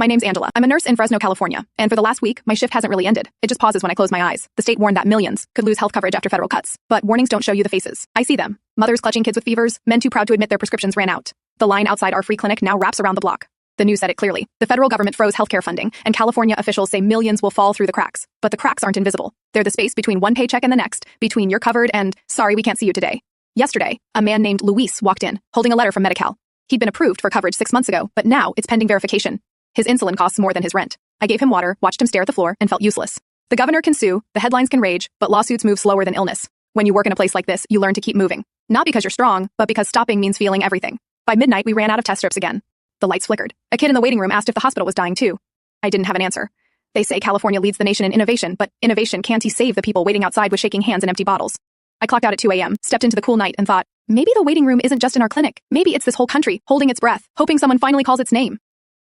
My name's Angela. I'm a nurse in Fresno, California, and for the last week, my shift hasn't really ended. It just pauses when I close my eyes. The state warned that millions could lose health coverage after federal cuts. But warnings don't show you the faces. I see them. Mothers clutching kids with fevers, men too proud to admit their prescriptions ran out. The line outside our free clinic now wraps around the block. The news said it clearly. The federal government froze healthcare funding, and California officials say millions will fall through the cracks. But the cracks aren't invisible. They're the space between one paycheck and the next, between you're covered and, sorry, we can't see you today. Yesterday, a man named Luis walked in, holding a letter from Medi-Cal. He'd been approved for coverage 6 months ago, but now it's pending verification. His insulin costs more than his rent. I gave him water, watched him stare at the floor, and felt useless. The governor can sue, the headlines can rage, but lawsuits move slower than illness. When you work in a place like this, you learn to keep moving. Not because you're strong, but because stopping means feeling everything. By midnight, we ran out of test strips again. The lights flickered. A kid in the waiting room asked if the hospital was dying too. I didn't have an answer. They say California leads the nation in innovation, but innovation can't save the people waiting outside with shaking hands and empty bottles. I clocked out at 2 a.m., stepped into the cool night, and thought, maybe the waiting room isn't just in our clinic. Maybe it's this whole country, holding its breath, hoping someone finally calls its name.